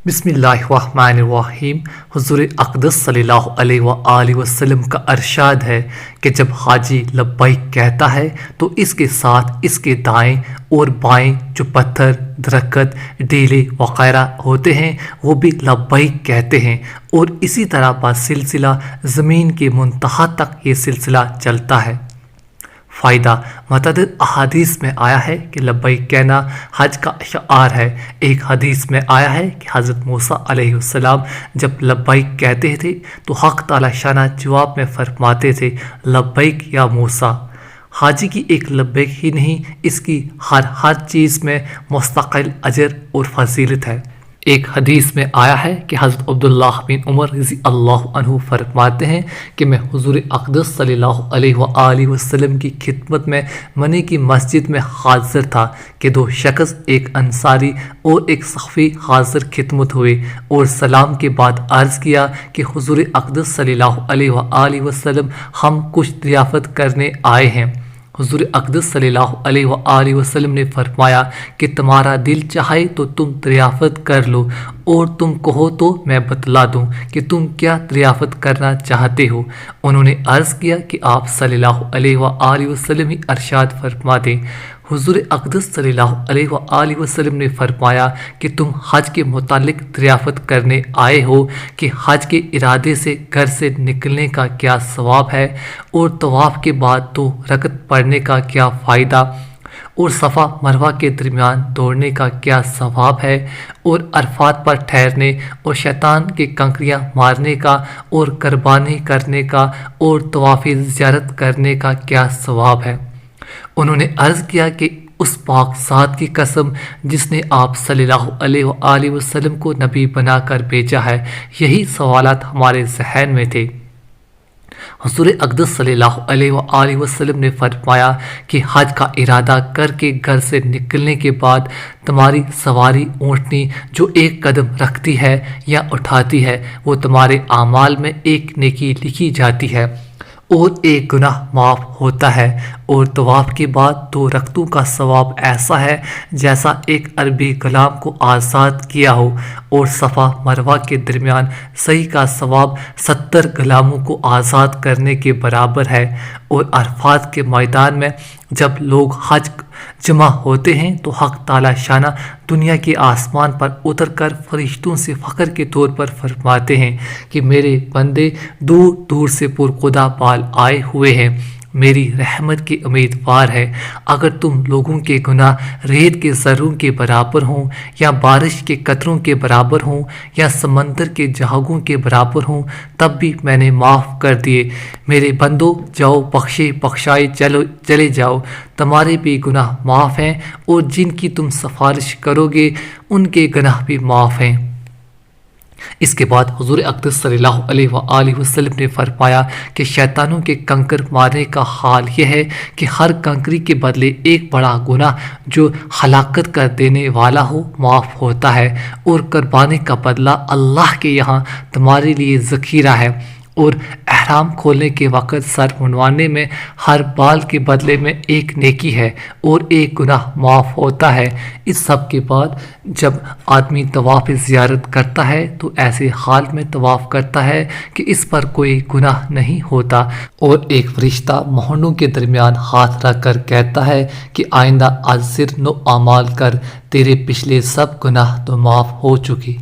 बिस्मिल्लाहिर्रहमानिर्रहीम। हुज़ूर अक़दस सल्लल्लाहु अलैहि वसल्लम का इरशाद है कि जब हाजी लब्बैक कहता है तो इसके साथ इसके दाएं और बाएं जो पत्थर, दरख्त, ढीले वगैरह होते हैं वो भी लब्बैक कहते हैं, और इसी तरह बासिलसिला ज़मीन के मुंतहा तक ये सिलसिला चलता है। फ़ायदा मतअद्दिद अहादीस में आया है कि लब्बैक कहना हज का शिआर है। एक हदीस में आया है कि हज़रत मूसा अलैहिस्सलाम जब लब्बैक कहते थे तो हक़ ताला शाना जवाब में फरमाते थे, लब्बैक या मूसा। हाजी की एक लब्बैक ही नहीं, इसकी हर चीज़ में मुस्तक़िल अजर और फजीलत है। एक हदीस में आया है कि हज़रत अब्दुल्लाह बिन उमर रज़ी अल्लाह अन्हु फरमाते हैं कि मैं हुज़ूर अक़दस सल्लल्लाहु अलैहि वसल्लम की खिदमत में मनी की मस्जिद में हाज़िर था कि दो शख्स, एक अंसारी और एक सफ़ी हाज़िर खिदमत हुए और सलाम के बाद अर्ज़ किया कि हुज़ूर अक़दस सल्लल्लाहु अलैहि वसल्लम हम कुछ ज़ियाफ़त करने आए हैं। हुज़ूर अक़दस सल्लल्लाहु अलैहि वसल्लम ने फरमाया कि तुम्हारा दिल चाहे तो तुम दरियाफ़त कर लो, और तुम कहो तो मैं बतला दूं कि तुम क्या दरियाफ़त करना चाहते हो। उन्होंने अर्ज़ किया कि आप सल्लल्लाहु अलैहि वसल्लम ही इरशाद फरमा दें। हुज़ूर अक़दस सल्लल्लाहु अलैहि वसल्लम ने फरमाया कि तुम हज के मुतालिक दरियाफ़त करने आए हो कि हज के इरादे से घर से निकलने का क्या सवाब है, और तवाफ़ के बाद 2 रकत पढ़ने का क्या फ़ायदा, और सफ़ा मरवा के दरमियान दौड़ने का क्या सवाब है, और अरफात पर ठहरने और शैतान के कंकरियाँ मारने का और कुर्बानी करने का और तवाफ़ ज़ियारत करने का क्या सवाब है। उन्होंने अर्ज़ किया कि उस पाक ज़ात की कसम जिसने आप सल्लल्लाहु अलैहि वसल्लम को नबी बनाकर भेजा है, यही सवालात हमारे जहन में थे। हुज़ूर अक़दस सल्लल्लाहु अलैहि वसल्लम ने फरमाया कि हज का इरादा करके घर से निकलने के बाद तुम्हारी सवारी ऊँटनी जो एक कदम रखती है या उठाती है, वो तुम्हारे आमाल में एक नेकी लिखी जाती है और एक गुनाह माफ़ होता है, और तवाफ़ के बाद 2 रकतों का सवाब ऐसा है जैसा एक अरबी गुलाम को आज़ाद किया हो, और सफ़ा मरवा के दरमियान सही का सवाब 70 गुलामों को आज़ाद करने के बराबर है। और अरफात के मैदान में जब लोग हज जमा होते हैं तो हक़ ताला शाना दुनिया के आसमान पर उतर कर फरिश्तों से फ़ख्र के तौर पर फरमाते हैं कि मेरे बंदे दूर दूर से पुरखुदा बाल आए हुए हैं, मेरी रहमत के उम्मीदवार है। अगर तुम लोगों के गुनाह रेत के ज़र्रों के बराबर हों या बारिश के कतरों के बराबर हों या समंदर के जहाज़ों के बराबर हों, तब भी मैंने माफ़ कर दिए। मेरे बंदो जाओ, बख्शाए चले जाओ, तुम्हारे भी गुनाह माफ़ हैं, और जिनकी तुम सिफारिश करोगे उनके गुनाह भी माफ़ हैं। इसके बाद हुज़ूर अक़दस सल्लल्लाहु अलैहि वसल्लम ने फरमाया कि शैतानों के कंकर मारने का हाल यह है कि हर कंकरी के बदले एक बड़ा गुनाह जो हलाकत कर देने वाला हो माफ़ होता है, और कुर्बानी का बदला अल्लाह के यहाँ तुम्हारे लिए ज़ख़ीरा है, और एहराम खोलने के वक़्त सर मुंडवाने में हर बाल के बदले में एक नेकी है और एक गुनाह माफ़ होता है। इस सब के बाद जब आदमी तवाफ़ ज़ियारत करता है तो ऐसे हाल में तवाफ़ करता है कि इस पर कोई गुनाह नहीं होता, और एक फरिश्ता मोहनों के दरमियान हाथ रख कर कहता है कि आइंदा आज सिर नो अमाल कर, तेरे पिछले सब गुनाह तो माफ़ हो चुके।